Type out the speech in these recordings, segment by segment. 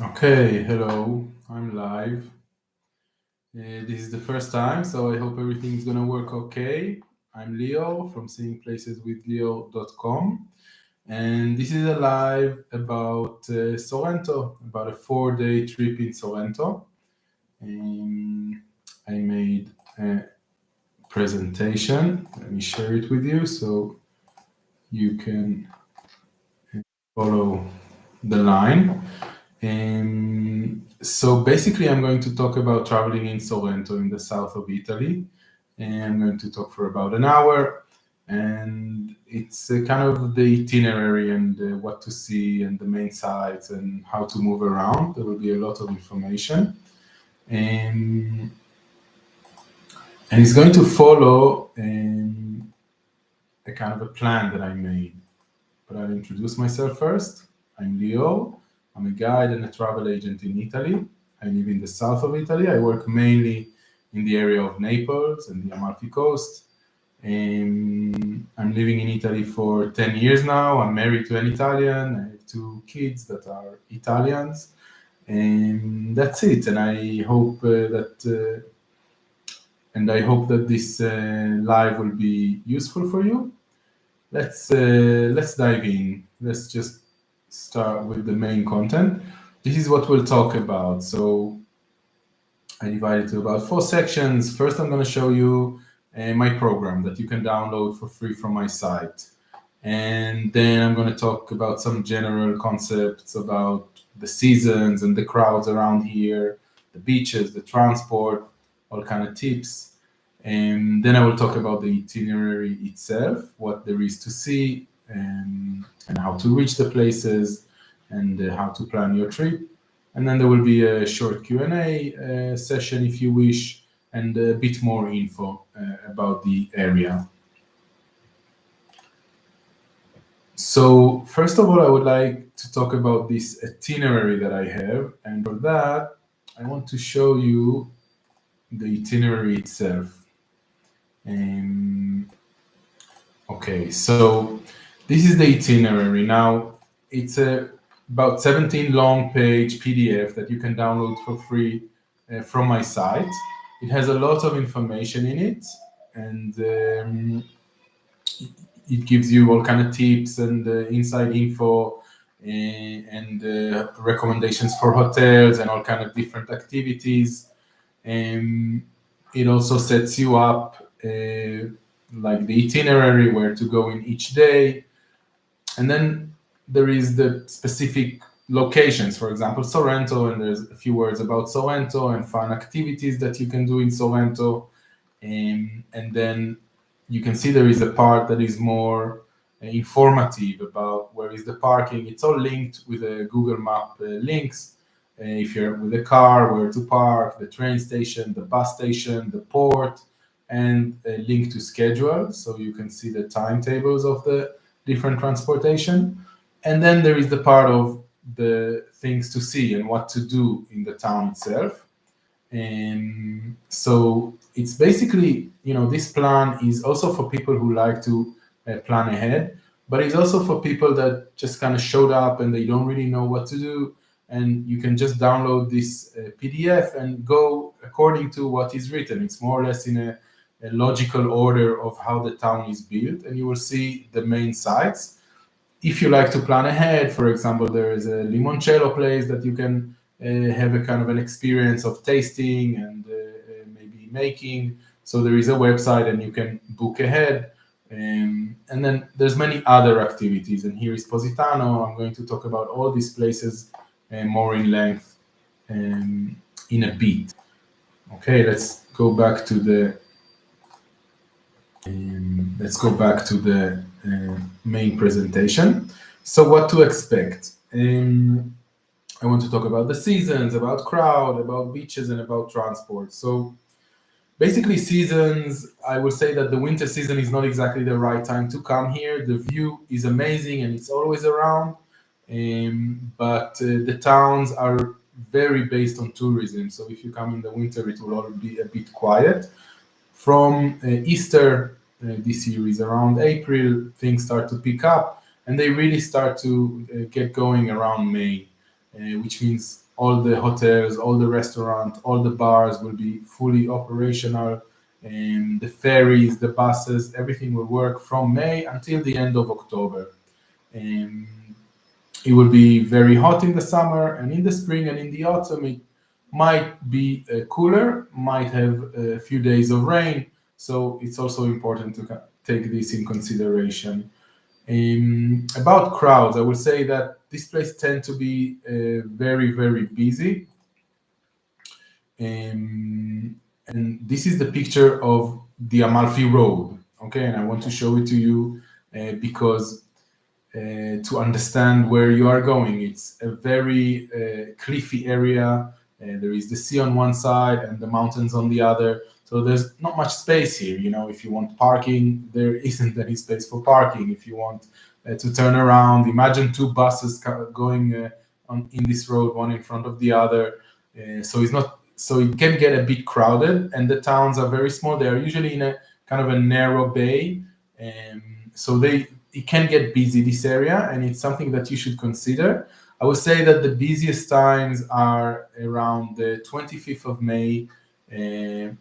Okay, hello, I'm live. This is the first time, so I hope everything's gonna work okay. I'm Leo from SeeingPlaceswithLior.com, and this is a live about Sorrento, about a 4-day trip in Sorrento. I made a presentation. Let me share it with you so you can follow the line. So basically, I'm going to talk about traveling in Sorrento in the south of Italy. And I'm going to talk for about an hour. And it's kind of the itinerary and what to see and the main sites and how to move around. There will be a lot of information. And it's going to follow a kind of a plan that I made. But I'll introduce myself first. I'm Leo. I'm a guide and a travel agent in Italy. I live in the south of Italy. I work mainly in the area of Naples and the Amalfi Coast. I'm living in Italy for 10 years now. I'm married to an Italian. I have two kids that are Italians. And that's it. And I hope that this live will be useful for you. Let's dive in. Let's just start with the main content. This is what we'll talk about. So I divided to about 4 sections. First, I'm going to show you my program that you can download for free from my site. And then I'm going to talk about some general concepts about the seasons and the crowds around here, the beaches, the transport, all kind of tips. And then I will talk about the itinerary itself, what there is to see, and how to reach the places, and how to plan your trip. And then there will be a short Q&A session if you wish, and a bit more info about the area. So first of all, I would like to talk about this itinerary that I have. And for that, I want to show you the itinerary itself. Okay, so this is the itinerary. Now, it's about 17 long page PDF that you can download for free from my site. It has a lot of information in it, and it gives you all kind of tips and inside info and recommendations for hotels and all kind of different activities. It also sets you up like the itinerary, where to go in each day. And then there is the specific locations, for example, Sorrento, and there's a few words about Sorrento and fun activities that you can do in Sorrento. And then you can see there is a part that is more informative about where is the parking. It's all linked with a Google Map links. If you're with a car, where to park, the train station, the bus station, the port, and a link to schedule, so you can see the timetables of the different transportation. And then there is the part of the things to see and what to do in the town itself. And so it's basically, this plan is also for people who like to plan ahead, but it's also for people that just kind of showed up and they don't really know what to do. And you can just download this PDF and go according to what is written. It's more or less in a logical order of how the town is built, and you will see the main sites. If you like to plan ahead, for example, there is a limoncello place that you can have a kind of an experience of tasting and maybe making. So there is a website and you can book ahead. And then there's many other activities. And here is Positano. I'm going to talk about all these places more in length in a bit. Okay, let's go back to the main presentation. So what to expect? I want to talk about the seasons, about crowd, about beaches, and about transport. So basically seasons, I would say that the winter season is not exactly the right time to come here. The view is amazing and it's always around, but the towns are very based on tourism. So if you come in the winter, it will all be a bit quiet. From Easter this year is around April, things start to pick up, and they really start to get going around May, which means all the hotels, all the restaurants, all the bars will be fully operational. The ferries, the buses, everything will work from May until the end of October. It will be very hot in the summer, and in the spring and in the autumn it might be cooler, might have a few days of rain. So it's also important to take this in consideration. About crowds, I would say that this place tend to be very, very busy. And this is the picture of the Amalfi Road, okay? And I want to show it to you because to understand where you are going. It's a very cliffy area. There is the sea on one side and the mountains on the other. So there's not much space here. You know, if you want parking, there isn't any space for parking. If you want to turn around, imagine two buses going in this road, one in front of the other. So it can get a bit crowded, and the towns are very small. They are usually in a kind of a narrow bay, so it can get busy, this area, and it's something that you should consider. I would say that the busiest times are around the 25th of May, the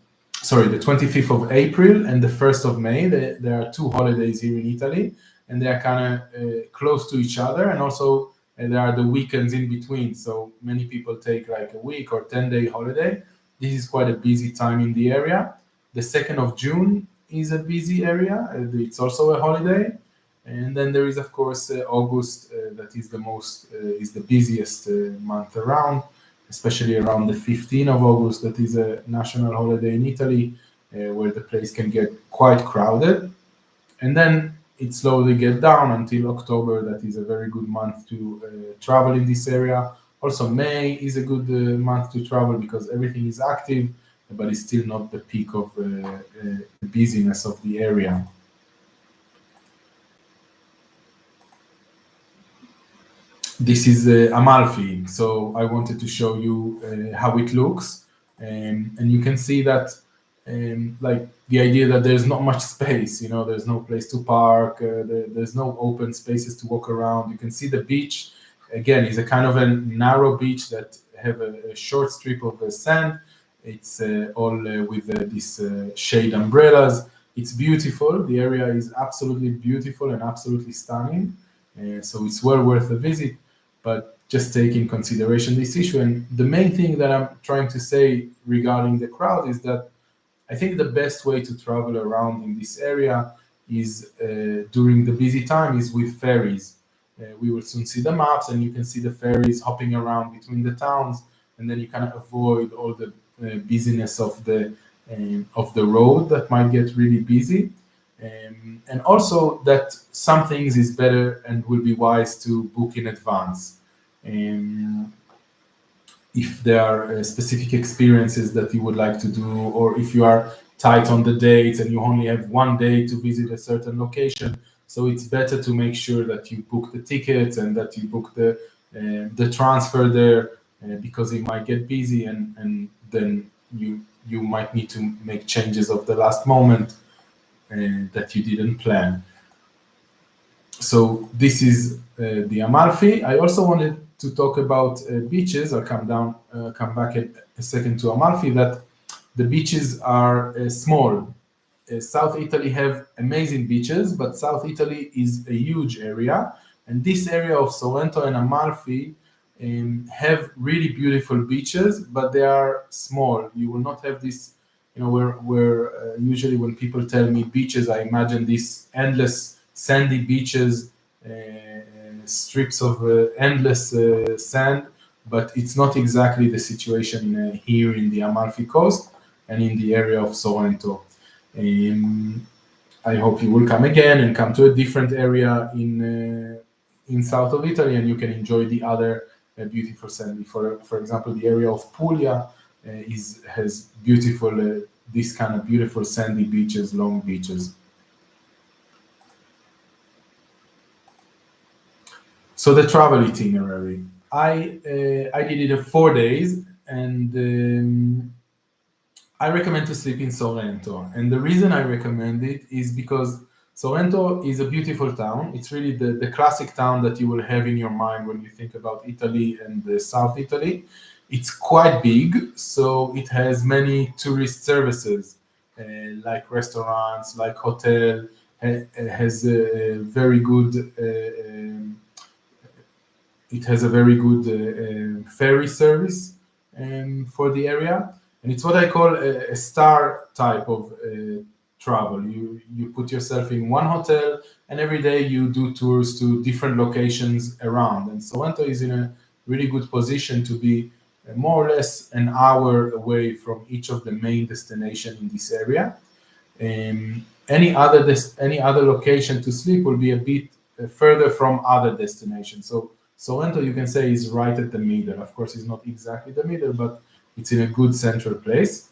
25th of April and the 1st of May. There are two holidays here in Italy, and they are kind of close to each other, and also there are the weekends in between. So many people take like a week or 10-day holiday. This is quite a busy time in the area. The 2nd of June is a busy area. It's also a holiday. And then there is, of course, August, that is the busiest month around, especially around the 15th of August. That is a national holiday in Italy, where the place can get quite crowded. And then it slowly gets down until October. That is a very good month to travel in this area. Also, May is a good month to travel because everything is active, but it's still not the peak of the busyness of the area. This is Amalfi, so I wanted to show you how it looks, and you can see that like the idea that there's not much space, you know, there's no place to park, there's no open spaces to walk around. You can see the beach, again, is a kind of a narrow beach that have a short strip of sand. It's all with these shade umbrellas. It's beautiful. The area is absolutely beautiful and absolutely stunning, so it's well worth a visit. But just take in consideration this issue. And the main thing that I'm trying to say regarding the crowd is that I think the best way to travel around in this area is during the busy time is with ferries. We will soon see the maps, and you can see the ferries hopping around between the towns, and then you kind of avoid all the busyness of the road that might get really busy. And also that some things is better and will be wise to book in advance. If there are specific experiences that you would like to do, or if you are tight on the dates and you only have one day to visit a certain location, so it's better to make sure that you book the tickets and that you book the transfer there, because it might get busy, and then you might need to make changes of the last moment that you didn't plan. So this is the Amalfi. I also wanted to talk about beaches. I'll come back a second to Amalfi. That the beaches are small. South Italy have amazing beaches, but South Italy is a huge area, and this area of Sorrento and Amalfi have really beautiful beaches, but they are small. You will not have this, you know, where usually when people tell me beaches, I imagine these endless sandy beaches, strips of endless sand, but it's not exactly the situation here in the Amalfi Coast and in the area of Sorrento. I hope you will come again and come to a different area in south of Italy, and you can enjoy the other beautiful sandy. For example, the area of Puglia has beautiful this kind of beautiful sandy beaches, long beaches. So the travel itinerary, I did it in 4 days, and I recommend to sleep in Sorrento. And the reason I recommend it is because Sorrento is a beautiful town. It's really the classic town that you will have in your mind when you think about Italy and South Italy. It's quite big, so it has many tourist services, like restaurants, like hotel. Has a very good. It has a very good ferry service for the area, and it's what I call a star type of travel. You put yourself in one hotel, and every day you do tours to different locations around. And Sorrento is in a really good position to be more or less an hour away from each of the main destinations in this area. Any other location to sleep will be a bit further from other destinations. So Sorrento, you can say, is right at the middle. Of course, it's not exactly the middle, but it's in a good central place.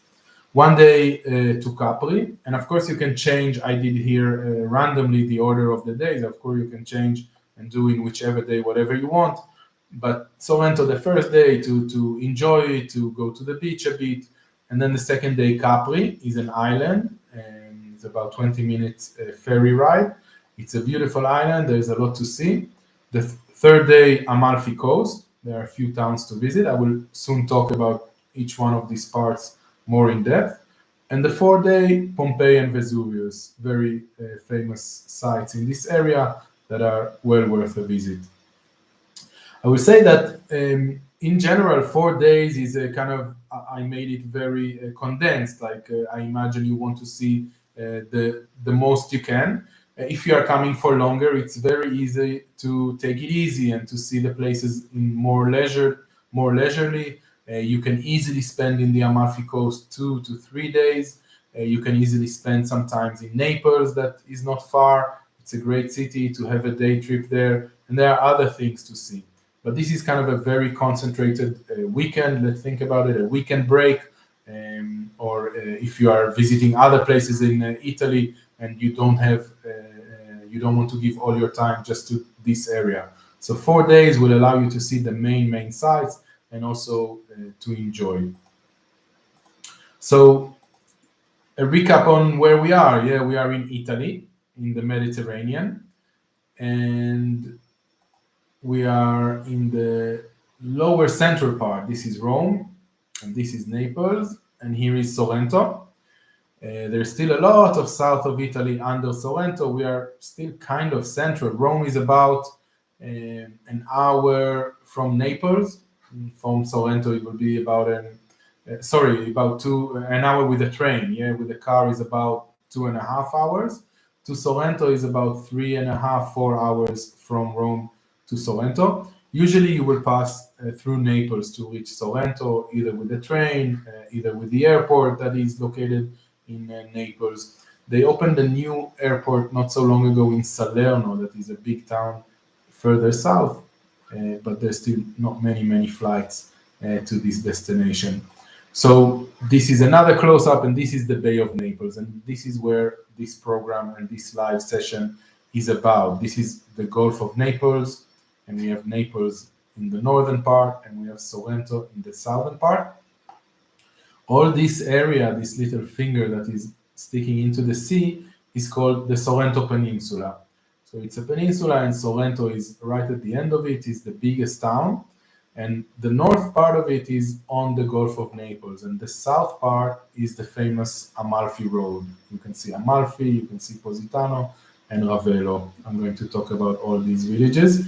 One day to Capri, and of course you can change. I did here randomly the order of the days. Of course, you can change and do in whichever day whatever you want. But Sorrento, the first day to enjoy, to go to the beach a bit, and then the second day Capri is an island, and it's about 20 minutes ferry ride. It's a beautiful island. There's a lot to see. The third day Amalfi Coast. There are a few towns to visit. I will soon talk about each one of these parts more in depth. And the fourth day, Pompeii and Vesuvius, very famous sites in this area that are well worth a visit. I will say that in general, 4 days is a kind of, I made it very condensed. Like I imagine you want to see the most you can. If you are coming for longer, it's very easy to take it easy and to see the places in more leisurely. You can easily spend in the Amalfi Coast 2 to 3 days. You can easily spend sometimes in Naples, that is not far. It's a great city to have a day trip there, and there are other things to see. But this is kind of a very concentrated weekend. Let's think about it, a weekend break, or if you are visiting other places in Italy and you don't want to give all your time just to this area. So 4 days will allow you to see the main sites and also to enjoy. So a recap on where we are. Yeah, we are in Italy, in the Mediterranean, and we are in the lower central part. This is Rome, and this is Naples, and here is Sorrento. There's still a lot of south of Italy under Sorrento. We are still kind of central. Rome is about an hour from Naples. From Sorrento, it will be about an hour with a train. Yeah, with the car is about 2.5 hours. To Sorrento is about 3.5, 4 hours from Rome to Sorrento. Usually you will pass through Naples to reach Sorrento, either with the train, either with the airport that is located in Naples. They opened a new airport not so long ago in Salerno, that is a big town further south, but there's still not many flights to this destination. So this is another close-up, and this is the Bay of Naples, and this is where this program and this live session is about. This is the Gulf of Naples, and we have Naples in the northern part, and we have Sorrento in the southern part. All this area, this little finger that is sticking into the sea, is called the Sorrento Peninsula. So it's a peninsula, and Sorrento is right at the end of it, is the biggest town. And the north part of it is on the Gulf of Naples, and the south part is the famous Amalfi Road. You can see Amalfi, you can see Positano, and Ravello. I'm going to talk about all these villages.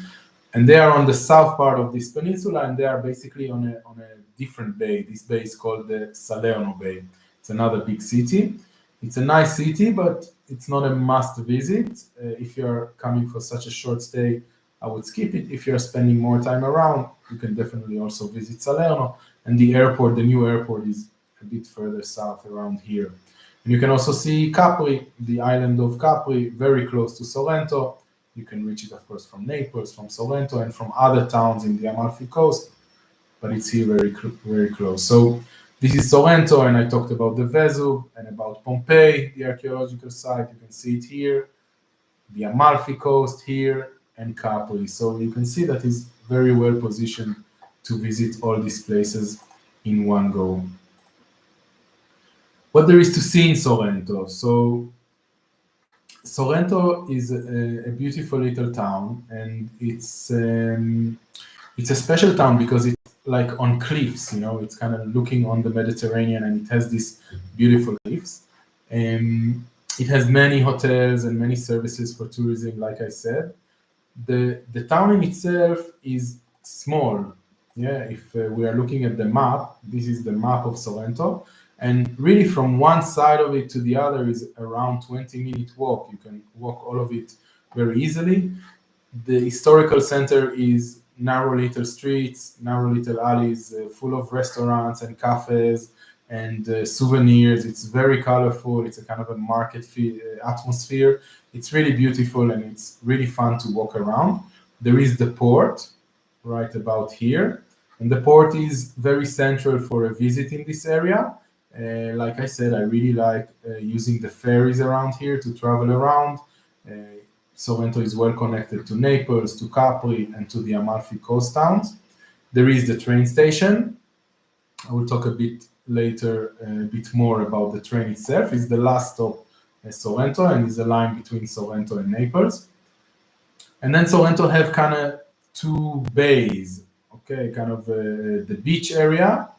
And they are on the south part of this peninsula, and they are basically on a different bay. This bay is called the Salerno Bay. It's another big city. It's a nice city, but it's not a must visit. If you're coming for such a short stay, I would skip it. If you're spending more time around, you can definitely also visit Salerno. And the airport, the new airport, is a bit further south around here. And you can also see Capri, the island of Capri, very close to Sorrento. You can reach it, of course, from Naples, from Sorrento, and from other towns in the Amalfi Coast, but it's here very close. So this is Sorrento, and I talked about the Vesuv and about Pompeii, the archaeological site. You can see it here, the Amalfi Coast here, and Capri. So you can see that it's very well positioned to visit all these places in one go. What there is to see in Sorrento. So Sorrento is a beautiful little town, and it's a special town because like on cliffs, it's kind of looking on the Mediterranean, and it has these beautiful cliffs. It has many hotels and many services for tourism, like I said. The town in itself is small. Yeah, if we are looking at the map, this is the map of Sorrento, and really from one side of it to the other is around 20-minute walk. You can walk all of it very easily. The historical center is narrow little streets, narrow little alleys, full of restaurants and cafes and souvenirs. It's very colorful. It's a kind of a market atmosphere. It's really beautiful, and it's really fun to walk around. There is the port right about here, and the port is very central for a visit in this area. Like I said, I really like using the ferries around here to travel around. Sorrento is well connected to Naples, to Capri, and to the Amalfi coast towns. There is the train station. I will talk a bit later, a bit more about the train itself. It's the last stop at Sorrento, and is a line between Sorrento and Naples. And then Sorrento have kind of two bays, okay, kind of the beach area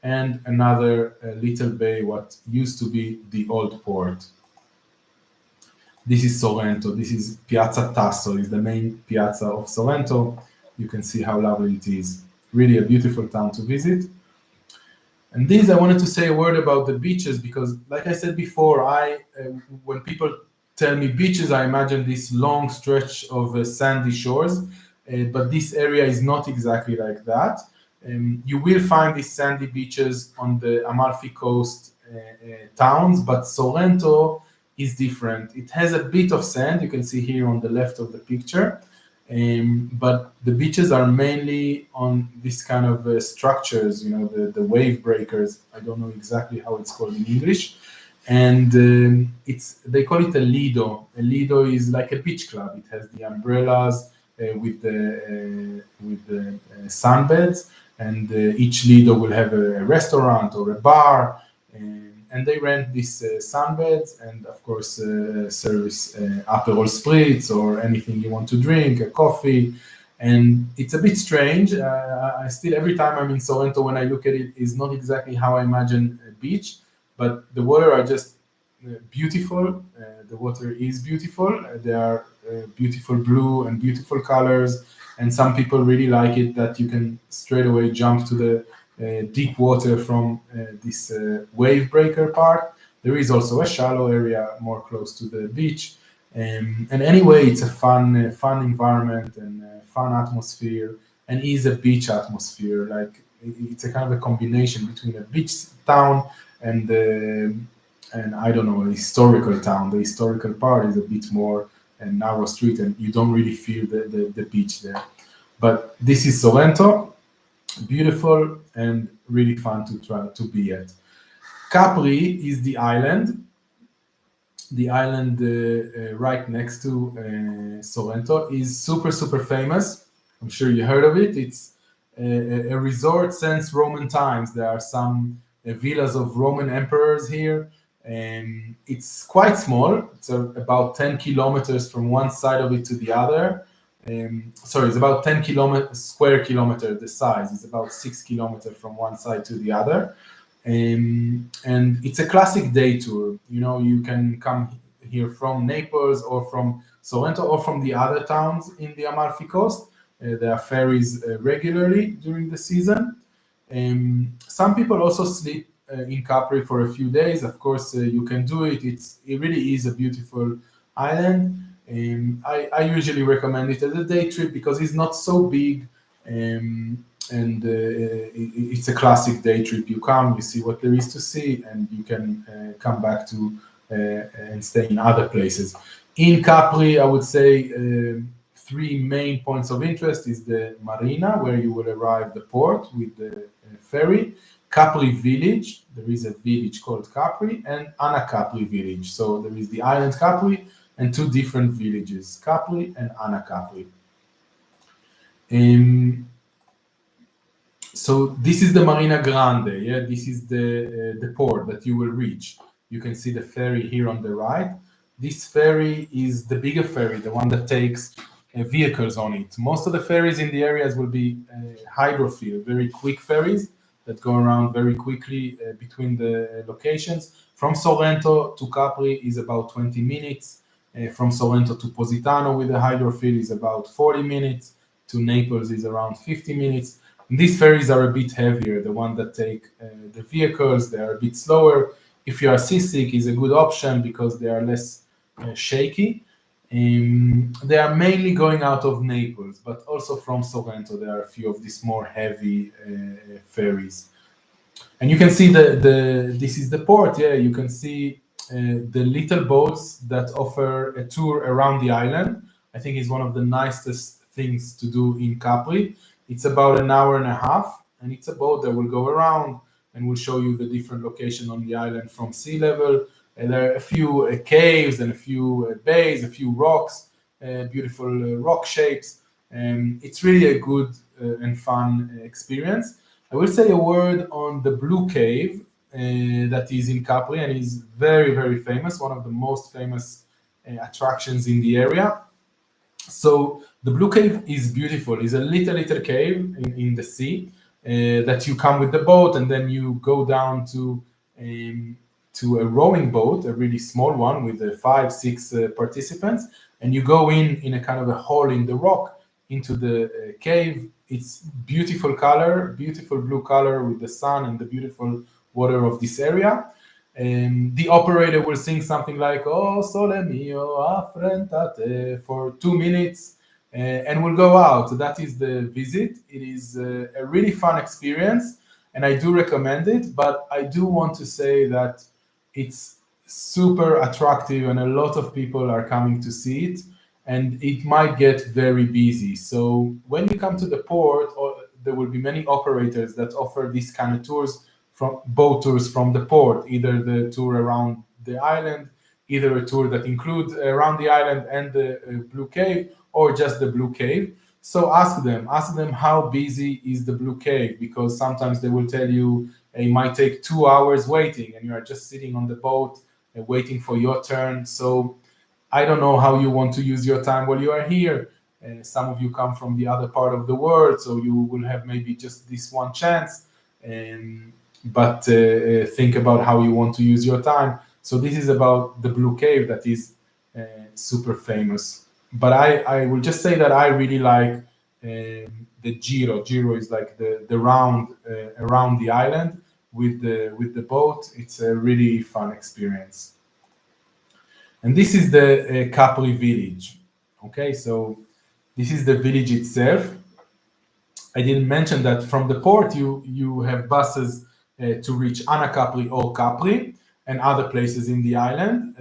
and another little bay, what used to be the old port. This is Sorrento. This is Piazza Tasso, is the main piazza of Sorrento. You can see how lovely it is. Really a beautiful town to visit. And this, I wanted to say a word about the beaches, because like I said before, when people tell me beaches, I imagine this long stretch of sandy shores, but this area is not exactly like that. You will find these sandy beaches on the Amalfi Coast towns, but Sorrento is different. It has a bit of sand, you can see here on the left of the picture, but the beaches are mainly on this kind of structures, the wave breakers. I don't know exactly how it's called in English. And they call it a lido. A lido is like a beach club. It has the umbrellas with the sunbeds, and each lido will have a restaurant or a bar, and they rent these sunbeds, and of course service Aperol spritz or anything you want to drink, a coffee. And it's a bit strange. I still, every time I'm in Sorrento, when I look at it, is not exactly how I imagine a beach, but the water are just beautiful. The water is beautiful. There are beautiful blue and beautiful colors, and some people really like it that you can straight away jump to the deep water from this wave breaker part. There is also a shallow area more close to the beach, and anyway, it's a fun environment and fun atmosphere, and is a beach atmosphere. Like, it's a kind of a combination between a beach town and I don't know, a historical town. The historical part is a bit more a narrow street, and you don't really feel the beach there. But this is Sorrento, beautiful and really fun to try to be at. Capri is the island. The island right next to Sorrento is super famous. I'm sure you heard of it. It's a resort since Roman times. There are some villas of Roman emperors here. It's quite small. It's about 10 kilometers from one side of it to the other. Sorry, it's about 10 square kilometers. The size is about 6 kilometers from one side to the other. And it's a classic day tour. You can come here from Naples or from Sorrento or from the other towns in the Amalfi Coast. There are ferries regularly during the season. Some people also sleep in Capri for a few days. Of course, you can do it. It really is a beautiful island. I usually recommend it as a day trip because it's not so big, and it's a classic day trip. You come, you see what there is to see, and you can come back to and stay in other places. In Capri, I would say three main points of interest is the marina, where you will arrive the port with the ferry, Capri village, there is a village called Capri, and Anacapri village. So there is the island Capri and two different villages, Capri and Anacapri. So this is the Marina Grande, yeah, this is the port that you will reach. You can see the ferry here on the right. This ferry is the bigger ferry, the one that takes vehicles on it. Most of the ferries in the areas will be hydrofill, very quick ferries that go around very quickly between the locations. From Sorrento to Capri is about 20 minutes. From Sorrento to Positano with the hydrofill is about 40 minutes. To Naples is around 50 minutes. And these ferries are a bit heavier. The one that take the vehicles, they are a bit slower. If you are seasick, is a good option because they are less shaky. They are mainly going out of Naples, but also from Sorrento there are a few of these more heavy ferries. And you can see this is the port. Yeah, you can see the little boats that offer a tour around the island. I think it's one of the nicest things to do in Capri. It's about an hour and a half, and it's a boat that will go around and will show you the different location on the island from sea level. And there are a few caves and a few bays, a few rocks, beautiful rock shapes. It's really a good and fun experience. I will say a word on the Blue Cave that is in Capri and is very, very famous, one of the most famous attractions in the area. So the Blue Cave is beautiful. It's a little cave in the sea that you come with the boat and then you go down to a rowing boat, a really small one with 5-6 participants, and you go in a kind of a hole in the rock into the cave. It's beautiful color, beautiful blue color with the sun and the beautiful water of this area. The operator will sing something like "Oh sole mio affrentate" for 2 minutes, and we'll go out. That is the visit. It is a really fun experience, and I do recommend it. But I do want to say that it's super attractive, and a lot of people are coming to see it, and it might get very busy. So when you come to the port, there will be many operators that offer these kind of tours, from boat tours from the port, either the tour around the island, either a tour that includes around the island and the Blue Cave, or just the Blue Cave. So ask them how busy is the Blue Cave, because sometimes they will tell you it might take 2 hours waiting and you are just sitting on the boat waiting for your turn. So I don't know how you want to use your time while you are here. Some of you come from the other part of the world, so you will have maybe just this one chance. But think about how you want to use your time. So this is about the Blue Cave that is super famous. But I will just say that I really like the Giro. Giro is like the round around the island with the boat. It's a really fun experience. And this is the Capri village. Okay, so this is the village itself. I didn't mention that from the port you have buses to reach Anacapri or Capri and other places in the island.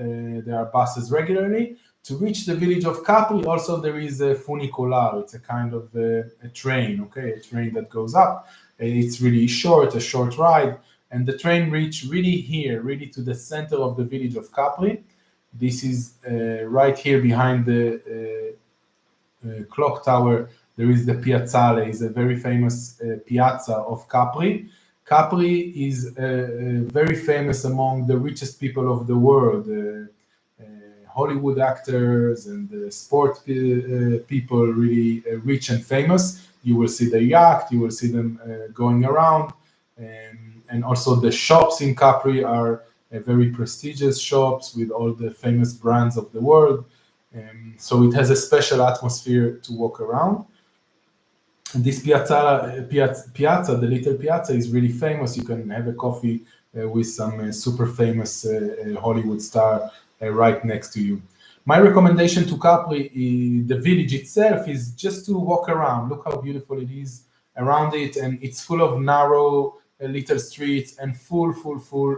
There are buses regularly. To reach the village of Capri, also there is a funicular. It's a kind of a train, okay, a train that goes up. It's really short, a short ride, and the train reach really here, really to the center of the village of Capri. This is right here behind the clock tower. There is the Piazzale, is a very famous piazza of Capri. Capri is very famous among the richest people of the world. Hollywood actors and sport people, really rich and famous. You will see the yacht, you will see them going around. And also the shops in Capri are very prestigious shops with all the famous brands of the world. So it has a special atmosphere to walk around. And this piazza, the little piazza, is really famous. You can have a coffee with some super famous Hollywood star right next to you. My recommendation to Capri, the village itself, is just to walk around. Look how beautiful it is around it, and it's full of narrow little streets and full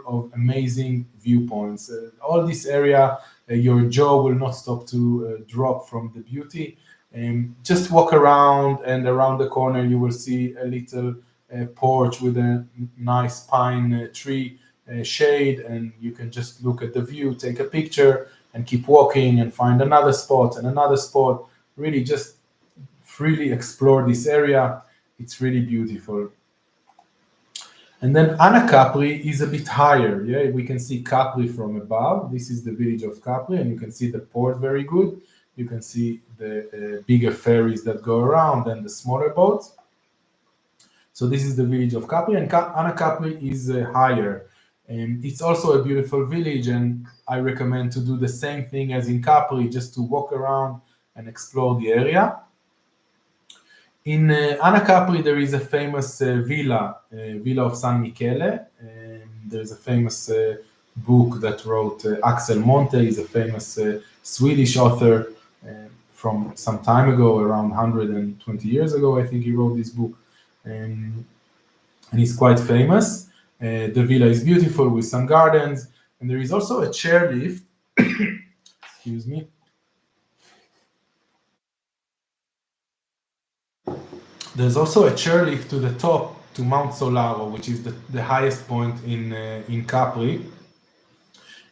of amazing viewpoints. All this area, your jaw will not stop to drop from the beauty. Just walk around, and around the corner you will see a little porch with a nice pine tree shade, and you can just look at the view, take a picture, and keep walking and find another spot and another spot. Really just freely explore this area. It's really beautiful. And then Anacapri is a bit higher. Yeah, we can see Capri from above. This is the village of Capri, and you can see the port very good. You can see the bigger ferries that go around and the smaller boats. So this is the village of Capri, and Anacapri is higher. It's also a beautiful village, and I recommend to do the same thing as in Capri, just to walk around and explore the area. In Anacapri, there is a famous villa of San Michele. There's a famous book that wrote Axel Monte. He's a famous Swedish author from some time ago, around 120 years ago, I think he wrote this book. And he's quite famous. The villa is beautiful with some gardens, and there is also a chairlift. Excuse me. There's also a chairlift to the top to Mount Solaro, which is the highest point in Capri.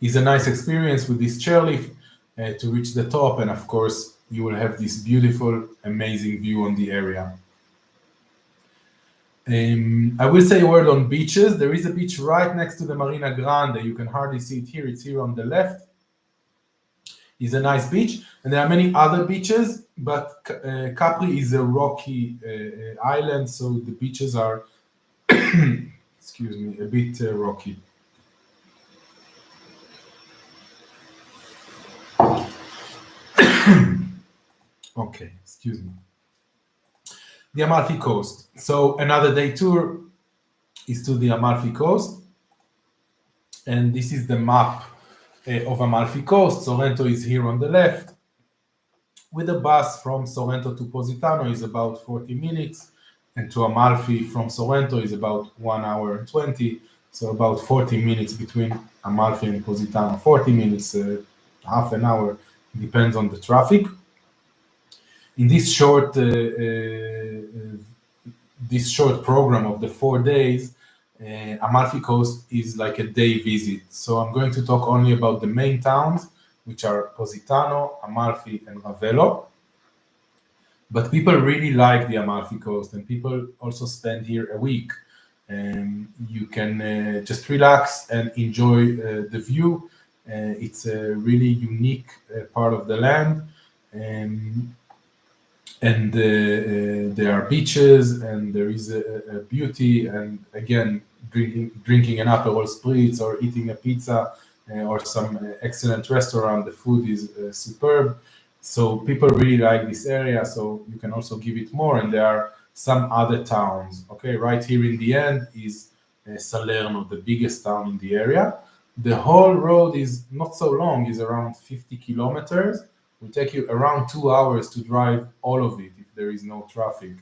It's a nice experience with this chairlift to reach the top, and of course you will have this beautiful, amazing view on the area. I will say a word on beaches. There is a beach right next to the Marina Grande. You can hardly see it here. It's here on the left. It's a nice beach, and there are many other beaches, but Capri is a rocky island, so the beaches are, excuse me, a bit rocky. Okay, excuse me. The Amalfi Coast. So another day tour is to the Amalfi Coast, and this is the map of Amalfi Coast. Sorrento is here on the left. With a bus from Sorrento to Positano is about 40 minutes, and to Amalfi from Sorrento is about 1 hour and 20, so about 40 minutes between Amalfi and Positano. 40 minutes, half an hour, depends on the traffic. In this short program of the 4 days, Amalfi Coast is like a day visit. So I'm going to talk only about the main towns, which are Positano, Amalfi, and Ravello. But people really like the Amalfi Coast, and people also spend here a week. You can just relax and enjoy the view. It's a really unique part of the land. And there are beaches, and there is a beauty, and again, drinking an Aperol Spritz or eating a pizza or some excellent restaurant. The food is superb. So people really like this area, so you can also give it more. And there are some other towns. Okay, right here in the end is Salerno, the biggest town in the area. The whole road is not so long, is around 50 kilometers. It will take you around 2 hours to drive all of it if there is no traffic.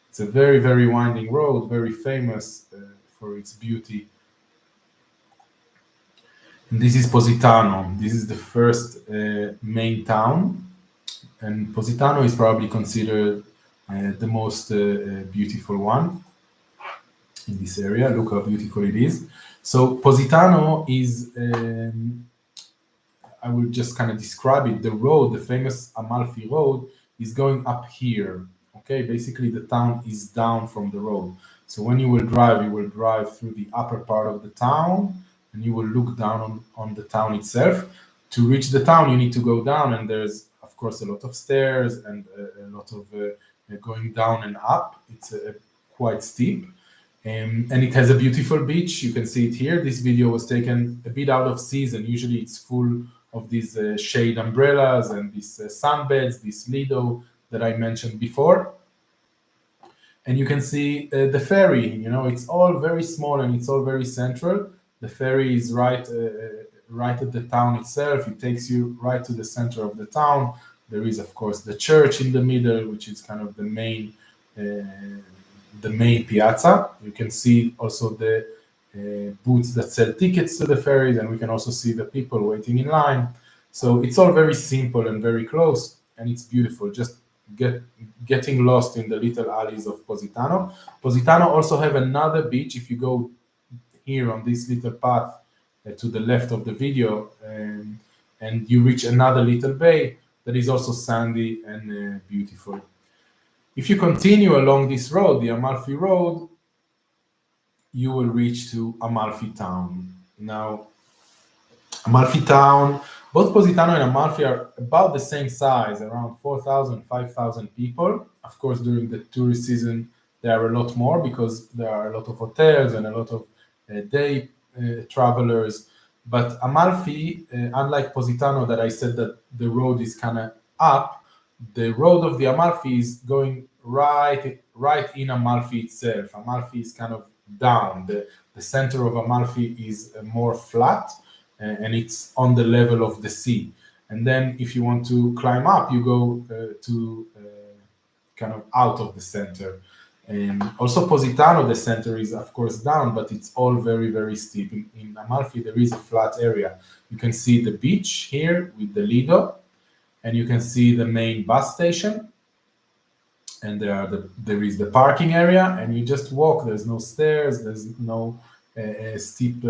It's a very, very winding road, very famous for its beauty. And this is Positano. This is the first main town. And Positano is probably considered the most beautiful one in this area. Look how beautiful it is. So Positano is, I will just kind of describe it. The road, the famous Amalfi Road, is going up here. Okay, basically the town is down from the road. So when you will drive through the upper part of the town, and you will look down on the town itself. To reach the town, you need to go down, and there's, of course, a lot of stairs and a lot of going down and up. It's quite steep. And it has a beautiful beach. You can see it here. This video was taken a bit out of season. Usually it's full of these shade umbrellas and these sunbeds, this Lido that I mentioned before. And you can see the ferry. You know, it's all very small and it's all very central. The ferry is right at the town itself. It takes you right to the center of the town. There is, of course, the church in the middle, which is kind of the main piazza. You can see also the booths that sell tickets to the ferries, and we can also see the people waiting in line. So it's all very simple and very close, and it's beautiful. Just getting lost in the little alleys of Positano. Positano also have another beach. If you go here on this little path to the left of the video, and you reach another little bay that is also sandy and beautiful. If you continue along this road, the Amalfi Road, you will reach to Amalfi town. Now, Amalfi town, both Positano and Amalfi are about the same size, around 4,000, 5,000 people. Of course, during the tourist season, there are a lot more because there are a lot of hotels and a lot of day travelers. But Amalfi, unlike Positano, that I said that the road is kind of up, the road of the Amalfi is going right in Amalfi itself. Amalfi is kind of down. The center of Amalfi is more flat, and it's on the level of the sea. And then if you want to climb up, you go to kind of out of the center. Also Positano, the center is of course down, but it's all very, very steep. In Amalfi, there is a flat area. You can see the beach here with the Lido, and you can see the main bus station. And there is the parking area, and you just walk. There's no stairs, there's no steep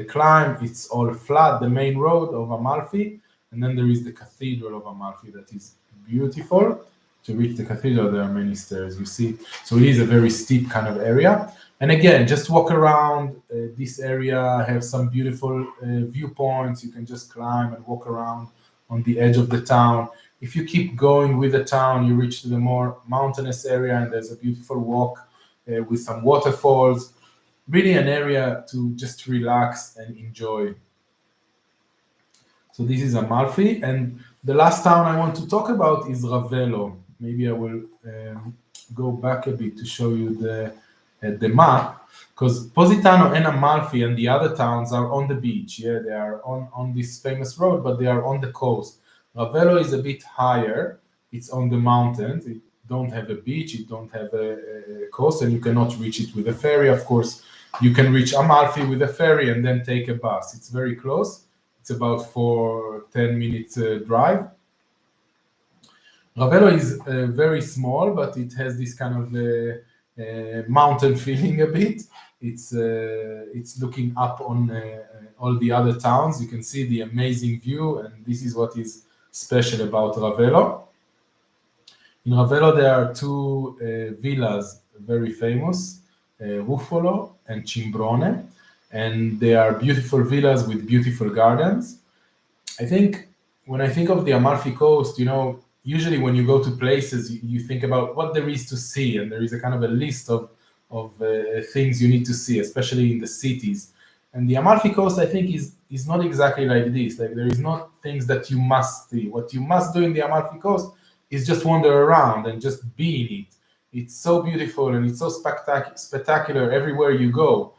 climb. It's all flat, the main road of Amalfi. And then there is the cathedral of Amalfi that is beautiful. To reach the cathedral, there are many stairs, you see. So it is a very steep kind of area. And again, just walk around this area, have some beautiful viewpoints. You can just climb and walk around on the edge of the town. If you keep going with the town, you reach to the more mountainous area, and there's a beautiful walk with some waterfalls. Really an area to just relax and enjoy. So this is Amalfi, and the last town I want to talk about is Ravello. Maybe I will go back a bit to show you the map, because Positano and Amalfi and the other towns are on the beach. Yeah, they are on this famous road, but they are on the coast. Ravello is a bit higher. It's on the mountains. It don't have a beach. It don't have a coast, and you cannot reach it with a ferry. Of course, you can reach Amalfi with a ferry and then take a bus. It's very close. It's about 10 minutes drive. Ravello is very small, but it has this kind of mountain feeling a bit. It's looking up on all the other towns. You can see the amazing view, and this is what is special about Ravello. In Ravello, there are two villas very famous, Ruffolo and Cimbrone, and they are beautiful villas with beautiful gardens. I think when I think of the Amalfi Coast, usually when you go to places, you think about what there is to see, and there is a kind of a list of things you need to see, especially in the cities. And the Amalfi Coast, I think, is not exactly like this. Like, there is not things that you must see. What you must do in the Amalfi Coast is just wander around and just be in it. It's so beautiful and it's so spectacular everywhere you go.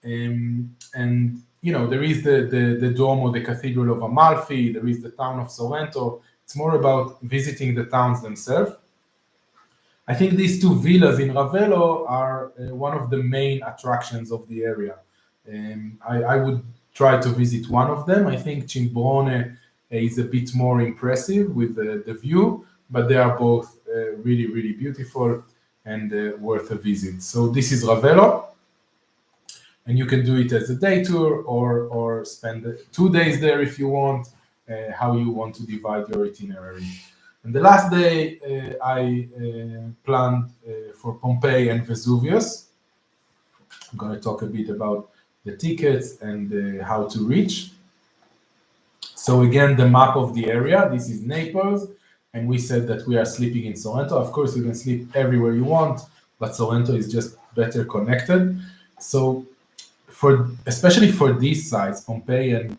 And there is the Duomo, the Cathedral of Amalfi. There is the town of Sorrento. It's more about visiting the towns themselves. I think these two villas in Ravello are one of the main attractions of the area. I would try to visit one of them. I think Cimbrone is a bit more impressive with the view, but they are both really, really beautiful and worth a visit. So this is Ravello, and you can do it as a day tour or spend 2 days there if you want, how you want to divide your itinerary. And the last day, I planned for Pompeii and Vesuvius. I'm going to talk a bit about the tickets and how to reach. So again, the map of the area, this is Naples, and we said that we are sleeping in Sorrento. Of course, you can sleep everywhere you want, but Sorrento is just better connected. So especially for these sites, Pompeii and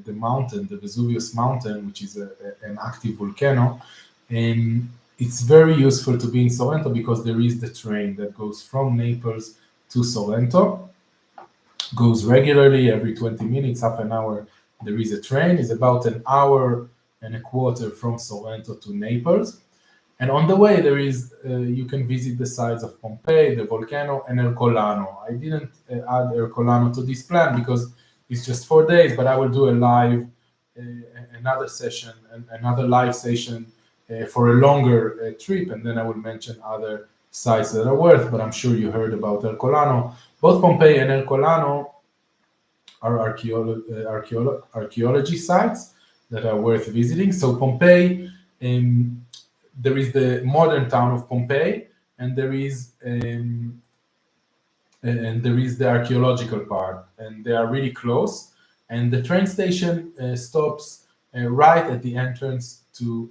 the mountain, the Vesuvius mountain, which is an active volcano, it's very useful to be in Sorrento because there is the train that goes from Naples to Sorrento, goes regularly every 20 minutes, half an hour. There is a train. It's about an hour and a quarter from Sorrento to Naples. And on the way, there is you can visit the sites of Pompeii, the volcano, and Ercolano. I didn't add Ercolano to this plan because it's just 4 days, but I will do another live session for a longer trip, and then I will mention other sites that are worth, but I'm sure you heard about Ercolano. Both Pompeii and Ercolano are archaeology sites that are worth visiting. So Pompeii, there is the modern town of Pompeii, and there is the archaeological part, and they are really close. And the train station stops right at the entrance to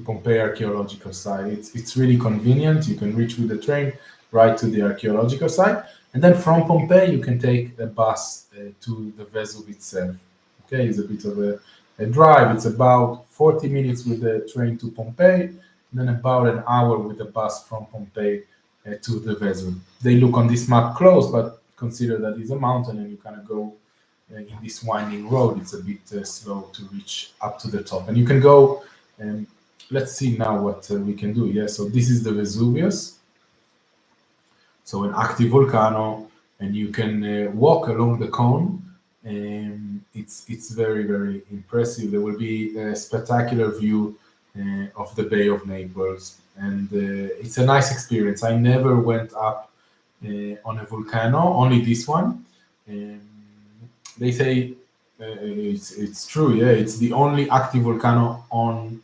Pompeii archaeological site. It's really convenient. You can reach with the train right to the archaeological site. And then from Pompeii, you can take a bus to the Vesuve itself. Okay, it's a bit of a drive. It's about 40 minutes with the train to Pompeii, and then about an hour with the bus from Pompeii to the Vesuve. They look on this map close, but consider that it's a mountain and you kind of go in this winding road. It's a bit slow to reach up to the top. And you can go, let's see now what we can do. Yeah, so this is the Vesuvius. So an active volcano, and you can walk along the cone. It's very, very impressive. There will be a spectacular view of the Bay of Naples, and it's a nice experience. I never went up on a volcano, only this one. They say it's true. Yeah, it's the only active volcano on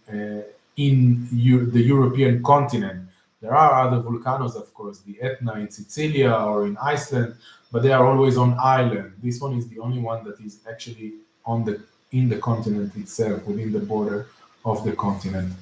in the European continent. There are other volcanoes, of course, the Etna in Sicilia or in Iceland, but they are always on island. This one is the only one that is actually in the continent itself, within the border of the continent.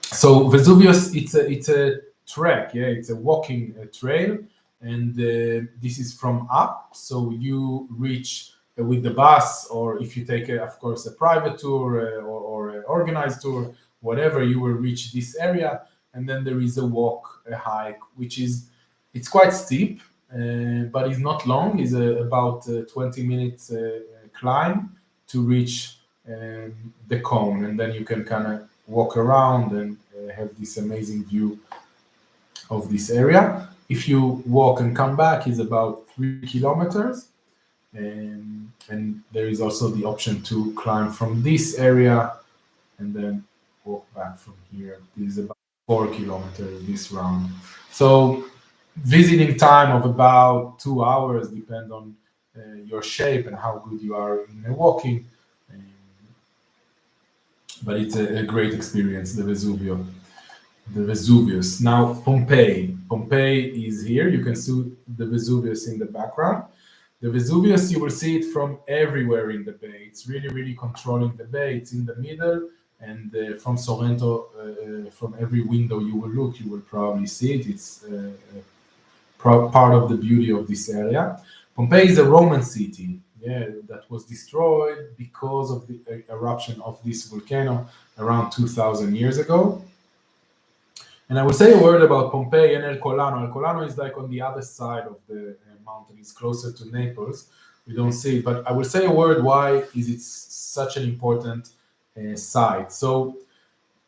So Vesuvius, it's a trek, yeah, it's a walking trail, and this is from up. So you reach with the bus, or if you take, of course, a private tour or an organized tour, whatever, you will reach this area. And then there is a walk, a hike, it's quite steep, but it's not long. It's about 20 minutes climb to reach the cone, and then you can kind of walk around and have this amazing view of this area. If you walk and come back, it's about 3 kilometers, and there is also the option to climb from this area and then walk back from here. This is about 4 kilometers this round. So visiting time of about 2 hours, depend on your shape and how good you are in walking. But it's a great experience, the Vesuvius. Now Pompeii. Pompeii is here. You can see the Vesuvius in the background. The Vesuvius, you will see it from everywhere in the bay. It's really, really controlling the bay. It's in the middle. And from Sorrento, from every window you will look, you will probably see it. It's part of the beauty of this area. Pompeii is a Roman city, yeah, that was destroyed because of the eruption of this volcano around 2,000 years ago. And I will say a word about Pompeii and 𝐿𝐶olano. 𝐿𝐶olano is like on the other side of the mountain. It's closer to Naples. We don't see it, but I will say a word why is it such an important site. So,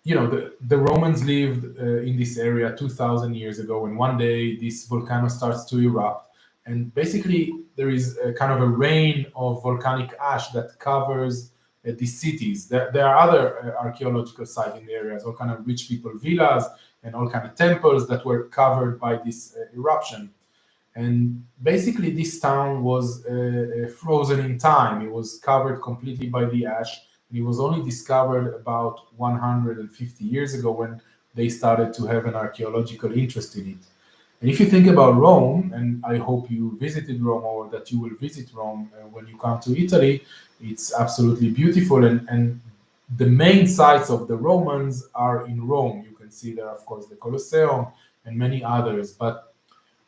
you know, the Romans lived in this area 2,000 years ago, and one day this volcano starts to erupt, and basically there is a kind of a rain of volcanic ash that covers these cities. There are other archaeological sites in the areas, all kind of rich people villas and all kind of temples that were covered by this eruption. And basically this town was frozen in time. It was covered completely by the ash. It was only discovered about 150 years ago when they started to have an archaeological interest in it. And if you think about Rome, and I hope you visited Rome or that you will visit Rome when you come to Italy, it's absolutely beautiful. And the main sites of the Romans are in Rome. You can see there, of course, the Colosseum and many others. But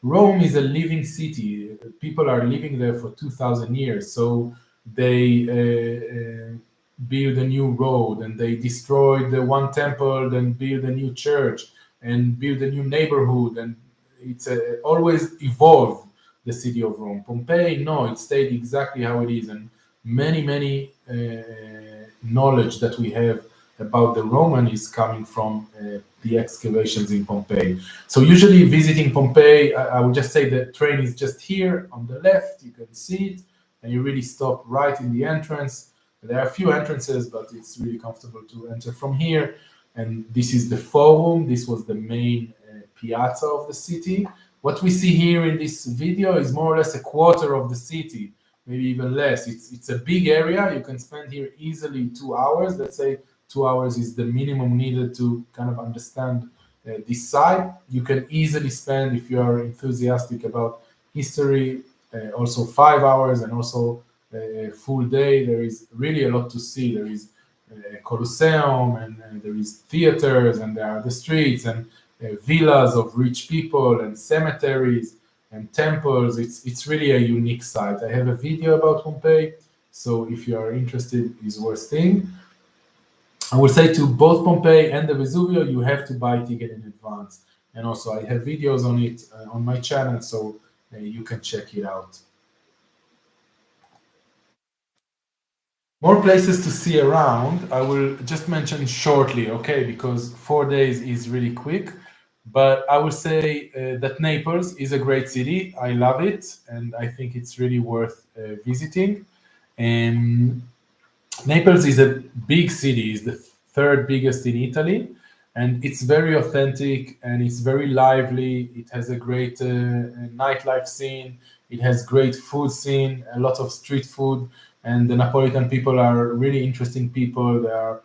Rome is a living city. People are living there for 2,000 years. So they build a new road, and they destroyed the one temple, then build a new church and build a new neighborhood, and it's always evolved, the city of Rome. Pompeii, no, it stayed exactly how it is, and many knowledge that we have about the Roman is coming from the excavations in Pompeii. So usually visiting Pompeii, I would just say the train is just here on the left, you can see it, and you really stop right in the entrance. There are a few entrances, but it's really comfortable to enter from here. And this is the forum. This was the main piazza of the city. What we see here in this video is more or less a quarter of the city, maybe even less. It's a big area. You can spend here easily 2 hours. Let's say 2 hours is the minimum needed to kind of understand this site. You can easily spend, if you are enthusiastic about history, also 5 hours and also a full day. There is really a lot to see. There is a Colosseum, and there is theaters, and there are the streets, and villas of rich people, and cemeteries, and temples. It's really a unique site. I have a video about Pompeii, so if you are interested, it's worth seeing. I will say to both Pompeii and the Vesuvio, you have to buy a ticket in advance. And also I have videos on it on my channel, so you can check it out. More places to see around, I will just mention shortly, okay, because 4 days is really quick. But I will say that Naples is a great city. I love it, and I think it's really worth visiting. And Naples is a big city, it's the third biggest in Italy, and it's very authentic and it's very lively. It has a great nightlife scene, it has great food scene, a lot of street food, and the Napolitan people are really interesting people. They are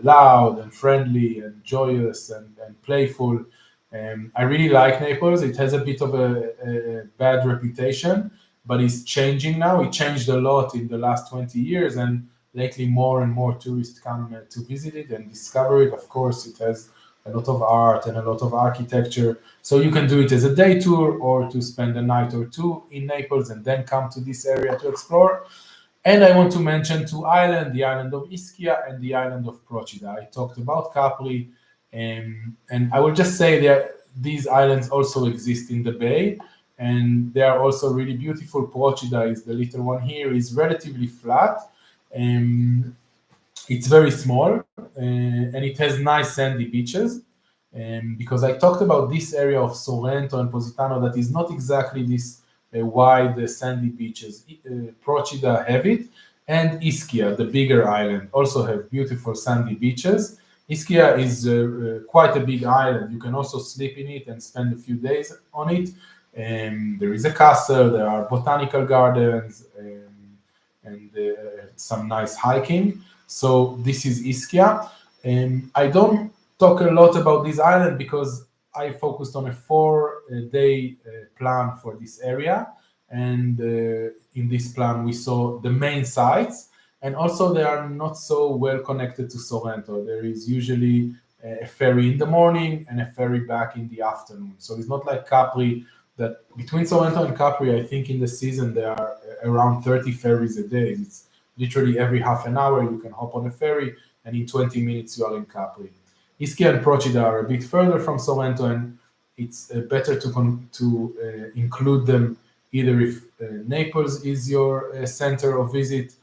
loud and friendly and joyous and playful. I really like Naples. It has a bit of a bad reputation, but it's changing now. It changed a lot in the last 20 years, and lately more and more tourists come to visit it and discover it. Of course, it has a lot of art and a lot of architecture. So you can do it as a day tour or to spend a night or two in Naples and then come to this area to explore. And I want to mention two islands, the island of Ischia and the island of Procida. I talked about Capri, and I will just say that these islands also exist in the bay, and they are also really beautiful. Procida is the little one here, is relatively flat. It's very small, and it has nice sandy beaches. Because I talked about this area of Sorrento and Positano that is not exactly this wide sandy beaches. Procida have it, and Ischia, the bigger island, also have beautiful sandy beaches. Ischia is quite a big island. You can also sleep in it and spend a few days on it. There is a castle, there are botanical gardens, and some nice hiking. So this is Ischia. I don't talk a lot about this island because I focused on a 4-day plan for this area. And in this plan, we saw the main sites. And also they are not so well connected to Sorrento. There is usually a ferry in the morning and a ferry back in the afternoon. So it's not like Capri, that between Sorrento and Capri, I think in the season there are around 30 ferries a day. It's literally every half an hour you can hop on a ferry, and in 20 minutes you are in Capri. Ischia and Procida are a bit further from Sorrento, and it's better to include them either if Naples is your center of visit,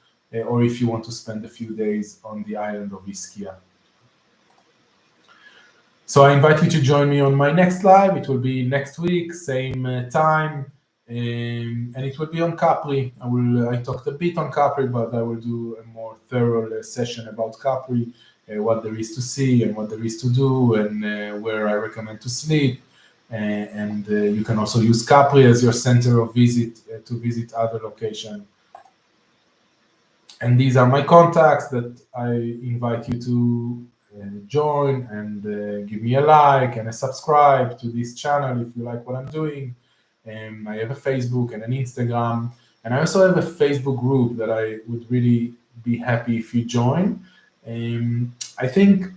or if you want to spend a few days on the island of Ischia. So I invite you to join me on my next live. It will be next week, same time, and it will be on Capri. I talked a bit on Capri, but I will do a more thorough session about Capri, what there is to see and what there is to do, and where I recommend to sleep. And you can also use Capri as your center of visit to visit other locations. And these are my contacts that I invite you to join, and give me a like and a subscribe to this channel if you like what I'm doing. I have a Facebook and an Instagram, and I also have a Facebook group that I would really be happy if you join. I think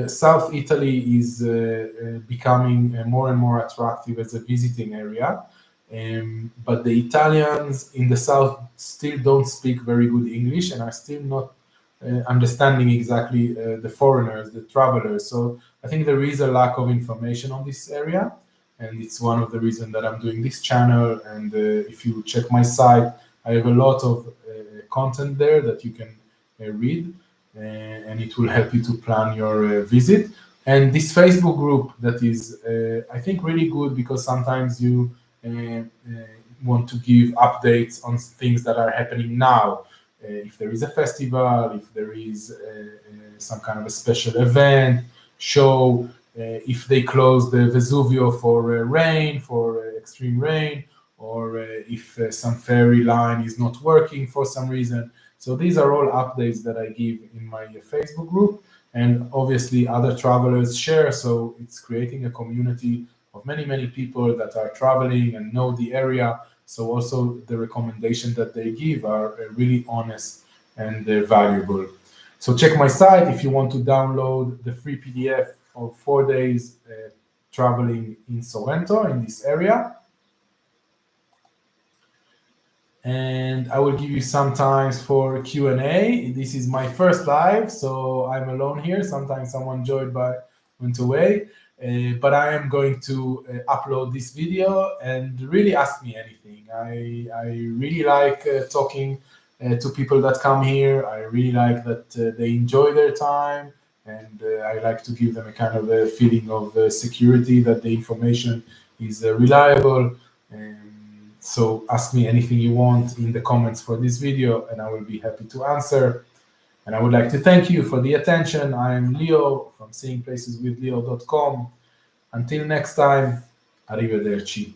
South Italy is becoming more and more attractive as a visiting area, but the Italians in the South still don't speak very good English and are still not understanding exactly the foreigners, the travelers. So I think there is a lack of information on this area, and it's one of the reasons that I'm doing this channel. And if you check my site, I have a lot of content there that you can read, and it will help you to plan your visit. And this Facebook group that is, I think, really good, because sometimes you want to give updates on things that are happening now. If there is a festival, if there is some kind of a special event, show, if they close the Vesuvio for rain, for extreme rain, or if some ferry line is not working for some reason. So these are all updates that I give in my Facebook group, and obviously other travelers share. So it's creating a community of many, many people that are traveling and know the area. So also the recommendation that they give are really honest and valuable. So check my site if you want to download the free PDF of 4 days traveling in Sorrento, in this area. And I will give you some times for Q&A. This is my first live, so I'm alone here. Sometimes someone joined but went away. But I am going to upload this video and really ask me anything. I really like talking to people that come here. I really like that they enjoy their time, and I like to give them a kind of a feeling of security, that the information is reliable. So ask me anything you want in the comments for this video, and I will be happy to answer. And I would like to thank you for the attention. I'm Leo from SeeingPlaceswithLior.com. Until next time, arrivederci.